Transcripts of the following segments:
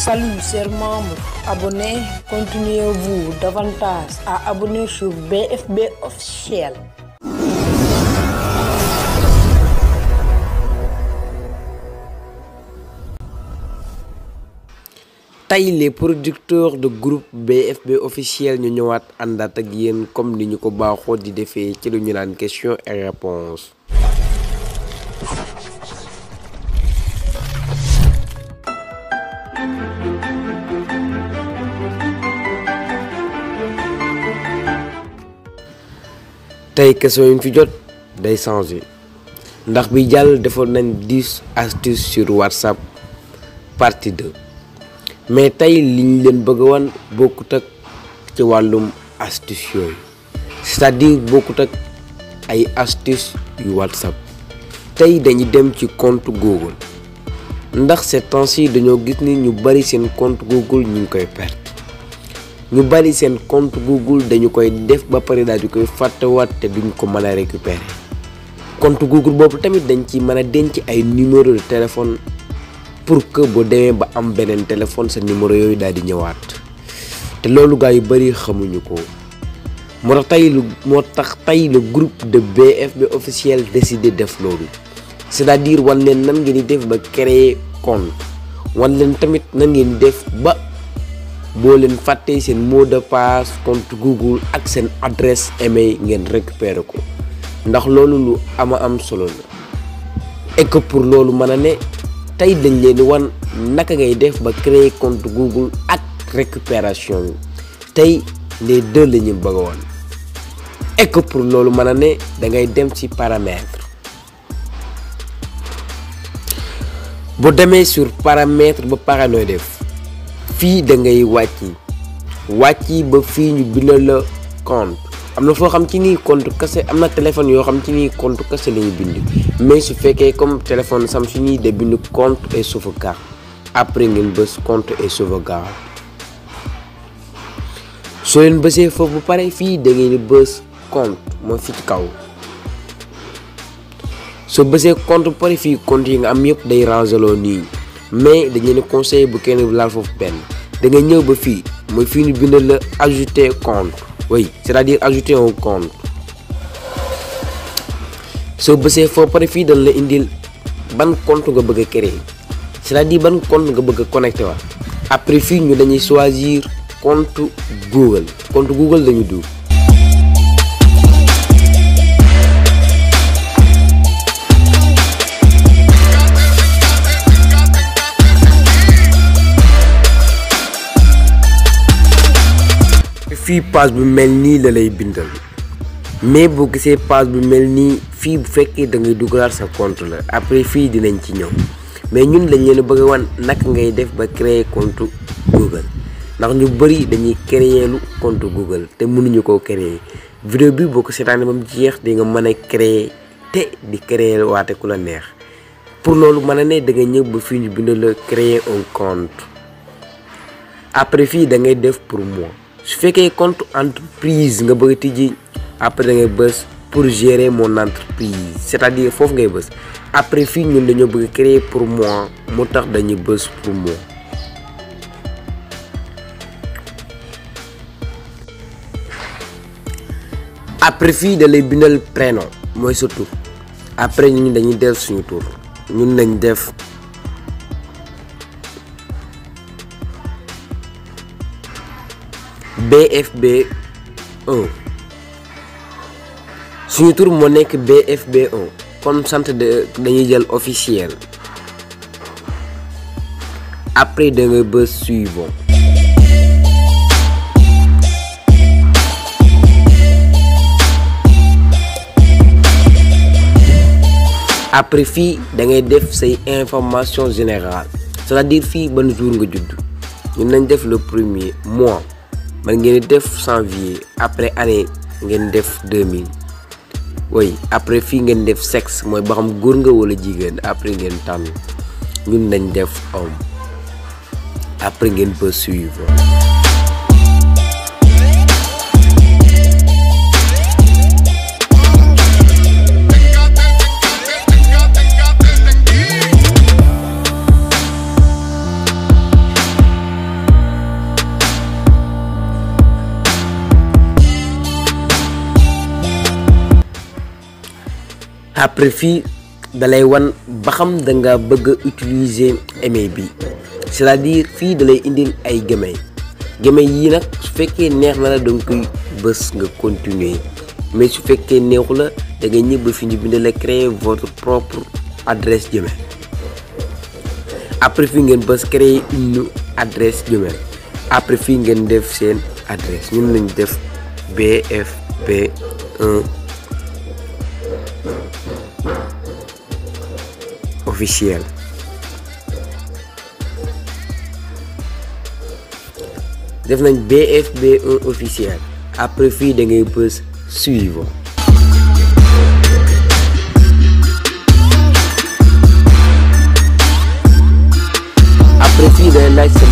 Salut chers membres, abonnés, continuez-vous davantage à abonner sur BFB officiel. Tay les producteurs de groupe BFB officiel ñu ñëwaat àndaat ak yéen comme ni ñu ko baaxoo di defee ci lu ñu naan question et réponse. Tay question yi fi jot day changer ndax bi jàll defoon nañ 10 astuces sur WhatsApp partie 2. mais tay liñ leen bëgg wan bokkut ak ci wàllum astuce yooyu c'est-à-dire bokkut ak ay astuce yu WhatsApp tay dañuy dem ci compte Google ndax ces temps-ci dañoo gis ni ñu bari seen compte Google ñu ngi koy perte ñu bari seen compte Google dañu koy def ba pare daal di koy fàttewaat te duñ ko mën a récupérer compte Google boobu tamit dañ ci mën a denc ay numéro de téléphone pour que boo demee ba am beneen téléphone sa numéro yooyu daal di ñëwaat te loolu gaa yu bari xamuñu ko moo tax tey le groupe de BFB officiel décidé def loolu c'est-à-dire wan leen nan ngeen di def ba créer compte wan leen tamit nan ngeen di def ba boo leen fàttee seen mot de passe compte Google ak seen adresse email ngeen récupérer ko ndax loolu lu am solo la et que pour loolu mën a ne tay dañ leen wan naka ngay def ba créer compte Google ak récupération bi tay les deux la ñu bëgg wan et que pour loolu mën a ne da ngay dem ci paramètres boo demee sur paramètres ba pare nooy def fii da ngay wàcci ba fii ñu bindal la compte am na foo xam ci nii compte kese am na téléphone yoo xam ci nii compte kese la ñu bind mais su fekkee comme téléphone Samsung yi de bind compte et sauvegarde après ngeen bës compte et sauvegarde soo leen bësee foofu ba pare fii da ngeen di bës compte moo fi ci kaw soo bësee compte ba pare fii compte yi nga am yëpp day rangeloo nii mais dañ leen conseillé bu kenn laal foofu benn da nga ñëw ba fii mooy fii ñu bindal la ajouter compte. Oui, c'est-à-dire ajouter un compte. soo bësee foo pare fii dañ la indil ban compte nga bëgg a créer c'est-à-dire ban compte nga bëgg a connecté wa après fii ñu dañuy choisir compte Google lañu dugg fii page bu mel nii la lay bindal mais boo gisee page bu mel nii fii bu fekkee da ngay dugalaat sa compte la après fii dinañ ci ñëw mais ñun lañ leen bëgg a wan naka ngay def ba créer compte Google ndax ñu bari dañuy créer lu compte Google te mënuñu koo créer vidéo bi boo ko seetaanee ba mu jeex di nga mën a créer te di créer waate ku la neex pour loolu mën a ne da nga ñëw ba fii ñu bindal la créer un compte après fii da ngay def pour moi su fekkee compte entreprise nga bëgg a tijji après da ngay bës pour gérer mon entreprise c'est-à-dire foofu ngay bës après fii ñun dañoo bëgg créer pour moi moo tax dañuy bës pour moi après fii da lay bindal prénom mooy sa tur après ñun dañuy def suñu tur ñun nañ def BFB 1 suñu tur moo nekk BFB 1 comme sant dañuy jël officiel après da nga bës suivant après fii da ngay def say information générale c'est-à-dire fii ban jour nga judd ñun nañ def le premier mois man ngeen def janvier après année ngeen def 2000 oui après fii ngeen def sexe mooy ba xam góor nga wala jigéen après ngeen tànn ñun nañ def homme après ngeen ba suivre après fii dalay wan ba xam da nga bëgg a utiliser email bi, c'est-à-dire fii dalay indil ay Gmail yi nag su fekkee neex na la da nga koy bës nga continuer, mais su fekkee neexu la da ngay ñëw ba fi ñu bind la créer votre propre adresse Gmail. Après fii ngeen bës créer une adresse Gmail, après fii ngeen def seen adresse, ñun lañ def BFB1 officiel. Def nañ BFB1 officiel, après fii da ngay bës suivant. Après fii day laaj sa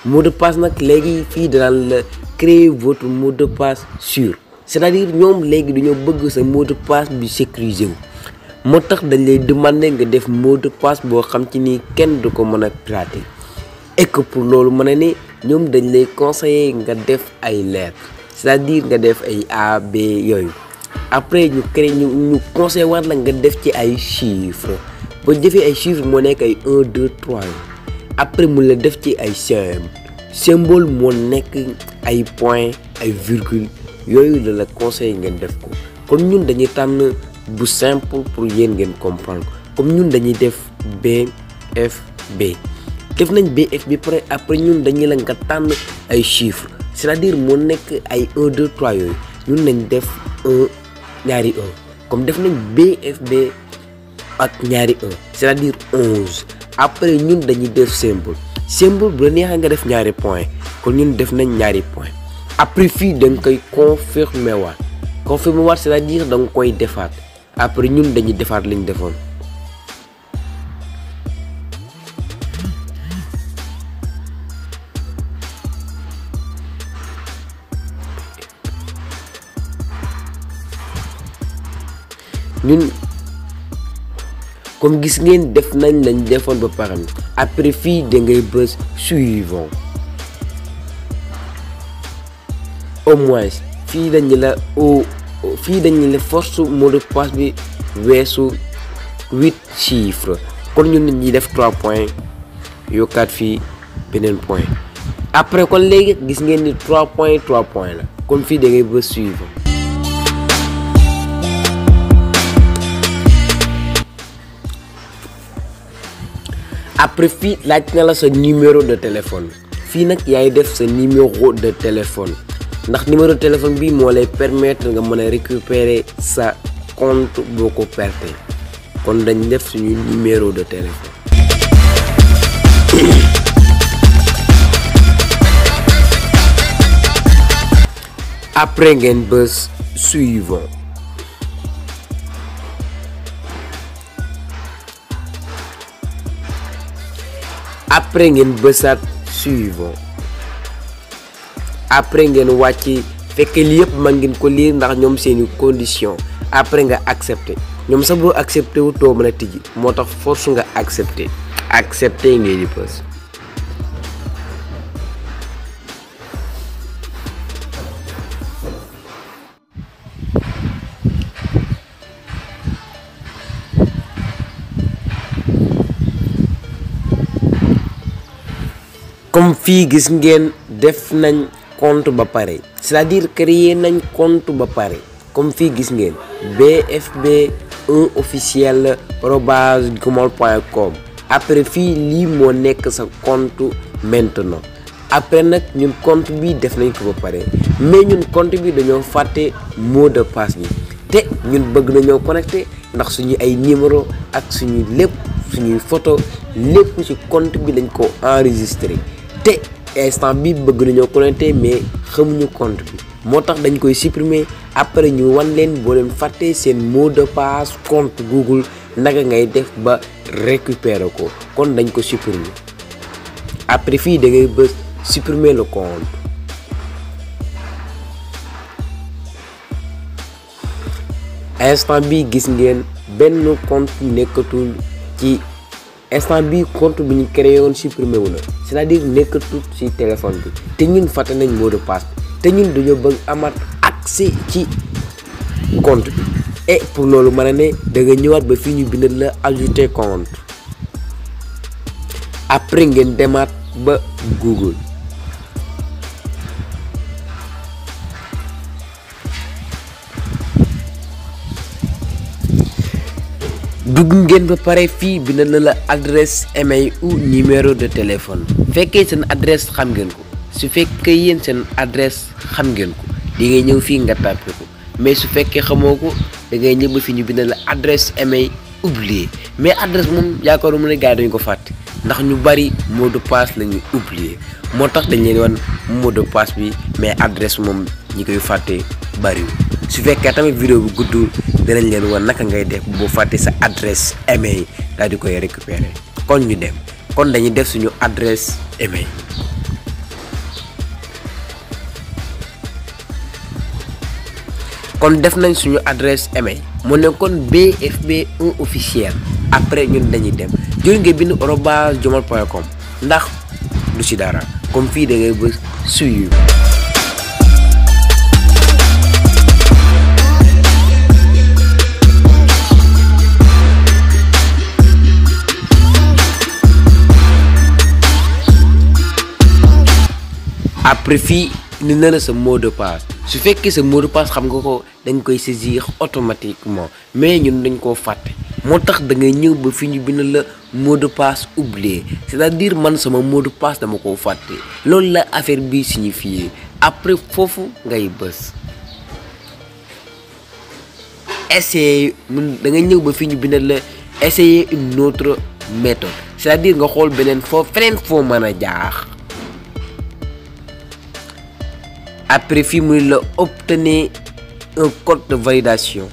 mot de passe nag léegi fii danaan la créer votre mot de passe sûr, c'est-à-dire ñoom léegi dañoo bëgg sa mot de passe bi sécurisé wu, moo tax dañ lay demander nga def mot de passe boo xam ci ni kenn du ko mën a pirater, et que pour loolu mën a ne ñoom dañ lay conseiller nga def ay lettres, c'est-à-dire nga def ay A B yooyu, après ñu créer ñu conseiller war la nga def ci ay chiffres, boo defee ay chiffres moo nekk ay 1 2 3 après mu la def ci ay symbole moo nekk ay point ay virgule yooyu la la conseiller ngeen def ko. kon ñun dañuy tànn bu simple pour yéen ngeen comprendre, comme ñun dañuy def BFB, def nañ BFB pare après ñun dañuy la nga tànn ay chiffres, c'est-à-dire moo nekk ay 1 2 3 yooyu ñun nañ def 1 ñaari 1, comme def nañ BFB ak ñaari 1 c'est-à-dire 11, après ñun dañuy def symbole bu la neexee nga def ñaari point, kon ñun def nañ ñaari point. Après fii da nga koy confirmer waat c'est-à-dire da nga koy defaat, après ñun dañuy defaat liñ defoon. ñun comme gis ngeen def nañ lañ defoon ba pare, après fii da ngay bës suivant. Au moins fii dañu la force mot de passe bi weesu 8 chiffres, kon ñun ñi def 3 points yokkaat fii beneen point, après kon léegi gis ngeen ni 3 points la, kon fii da ngay bës suivant. Après fii laaj na la sa numéro de téléphone, fii nag yaay def sa numéro de téléphone, ndax numéro de téléphone bi moo lay permettre nga mën a récupérer sa compte boo ko perte, kon dañ def suñu numéro de téléphone. Après ngeen bës suivant. Après ngeen bësaat suivant, après ngeen wàcc fekk li yëpp man ngeen ko lire ndax ñoom seeni condition, après nga accepter, ñoom sax boo accepter wu too mën a tijji, moo tax force nga accepter ngeen di bës. comme fii gis ngeen def nañ compte ba pare, c'est-à-dire créer nañ compte ba pare, comme fii gis ngeen BFB1 officiel @gmail.com, après fii lii moo nekk sa compte maintenant. Après nag ñun compte bi def nañ ko ba pare, mais ñun compte bi dañoo fàtte mot de passe bi, te ñun bëgg nañoo connecté ndax suñu ay numéro ak suñu lépp suñuy photo lépp ci compte bi lañ ko enregistré, te instant bi bëgg nañoo connecté mais xamuñu compte bi, moo tax dañ koy supprimer. après ñu wan leen boo leen fàttee seen mot de passe compte Google naka ngay def ba récupérer ko, kon dañ ko supprimer. après fii da ngay bës supprimer le compte. instant bi gis ngeen benn compte nekkatul ci instant bi compte bi ñu créé woon supprimé wu na, c'est-à-dire nekkatul ci téléphone bi, te ñun fàtte nañ mot de passe bi, te ñun dañoo bëgg amaat accès ci compte bi. et pour loolu mën a ne da nga ñëwaat ba fii ñu bindal la ajouter compte. Après ngeen demaat ba Google. dugg ngeen ba pare fii bindal na la adresse email ou numéro de téléphone. fekkee seen adresse xam ngeen ko su fekkee yéen seen adresse xam ngeen ko di ngay ñëw fii nga tàppe ko mais su fekkee xamoo ko da ngay ñëw ba fii ñu bindal la adresse email oublié mais adresse moom yaakaaruma ne gars yi dañu ko fàtte ndax ñu bari mot de passe la ñuy oublié moo tax dañ leen wan mot de passe bi mais adresse moom ñi koy fàtte bariwul. su fekkee tamit vidéo bi guddul dinañ leen wan naka ngay def boo fàtte sa adresse email daal di koy récupérer kon ñu dem kon dañuy def suñu adresse email. kon def nañ suñu adresse email mu nekkoon BFB1 officiel après ñun dañuy dem jël nga bind @jomal.com ndax du ci dara comme fii da ngay bës suivre. après fii ni na la sa mot de passe su fekkee sa mot de passe xam nga ko dañ koy saisir automatiquement mais ñun dañ koo fàtte moo tax da ngay ñëw ba fi ñu bind la mot de passe oublié c'est-à-dire man sama mot de passe dama koo fàtte loolu la affaire bi signifié après foofu ngay bës essayer da ngay ñëw ba fi ñu bind la essayer une autre méthode c'est-à-dire nga xool beneen feneen foo mën a jaar. après fii mu la obtenir un code de validation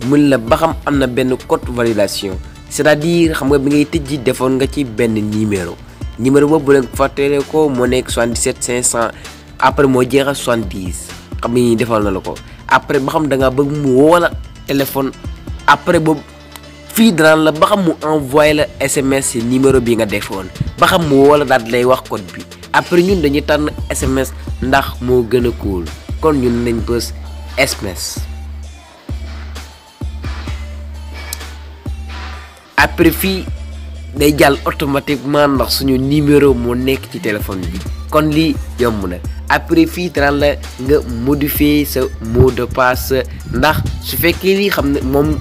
mun la ba xam am na benn code de validation c'est-à-dire xam nga bi ngay tëjji defoon nga ci benn numéro boobu bu leen fàttale ko moo nekk 77 500 après moo jeexal 70 xam nga defal na la ko après ba xam da ngaa bëgg mu woo la téléphone après boobu fii danaan la ba xam mu envoyé la SMS ci numéro bi nga defoon ba xam mu woo la daal di lay wax code bi. après ñun dañuy tànn SMS ndax moo gën a cool kon ñun nañ bës SMS. après fii day jàll automatiquement ndax suñu numéro moo nekk ci téléphone bi kon lii yomb na après fii dara la nga modifier sa mot de passe ndax su fekkee lii xam ne moom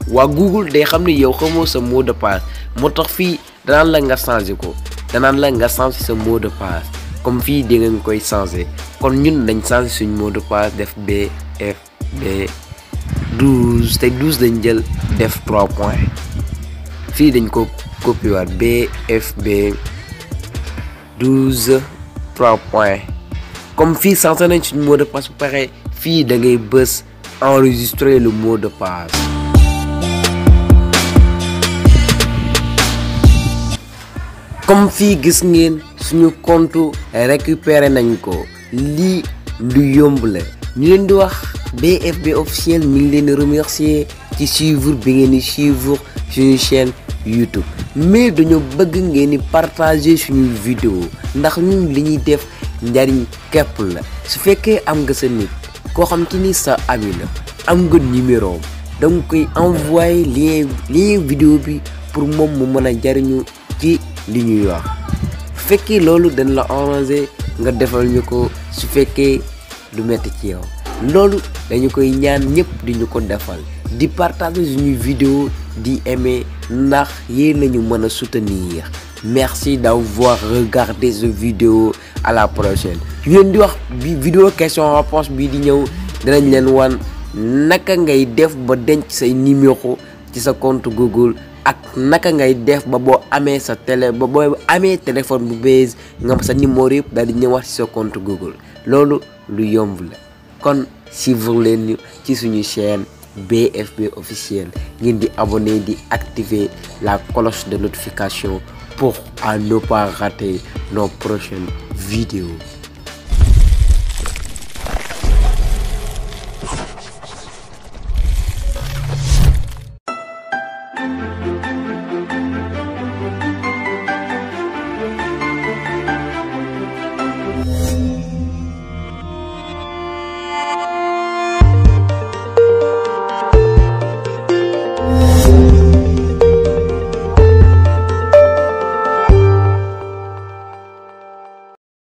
waa Google day xam ne yow xamoo sa mot de passe moo tax fii dara la nga changé ko. danaan la nga changer sa mot de passe comme fii di nga koy changer kon ñun dañ changer suñu mot de passe def BFB 12 te 12 dañ jël def 3 points fii dañ ko copier waat BFB 12 3 points comme fii changer nañ suñu mot de passe bu pare fii da ngay bës enregistrer le mot de passe. comme fii gis ngeen suñu compte récupéré nañ ko lii lu yomb la ñu leen di wax BFB officiel mi ngi leen di remercier ci suivre bi ngeen di suivre suñu chaîne YouTube mais dañoo bëgg ngeen di partager suñu vidéo ndax ñun li ñuy def njariñ képp la su fekkee am nga sa nit koo xam ci ni sa ami la am nga numéro da nga koy envoyer lien vidéo bi pour moom mu mën a jariñu ci li ñuy wax fekkee loolu dañ la arranger nga defal ñu ko su fekkee du metti ci yow loolu dañu koy ñaan ñëpp di ñu ko defal di partager suñuy vidéo di aimer ndax yéen nañu mën a soutenir. Merci d'avoir regardé cette vidéo. À la prochaine. ñu leen di wax bi vidéo question réponse bi di ñëw dinañ leen wan naka ngay def ba denc say numéro ci sa compte Google ak naka ngay def ba boo amee sa téléphone bu bees nga am sa numéro yëpp daal di ñëwaat ci sa compte Google loolu lu yomb la kon suivre leen ñu ci suñu chaîne BFB officiel ngeen di abonné di activer la cloche de notification pour à ne pas rater nos prochaines vidéos.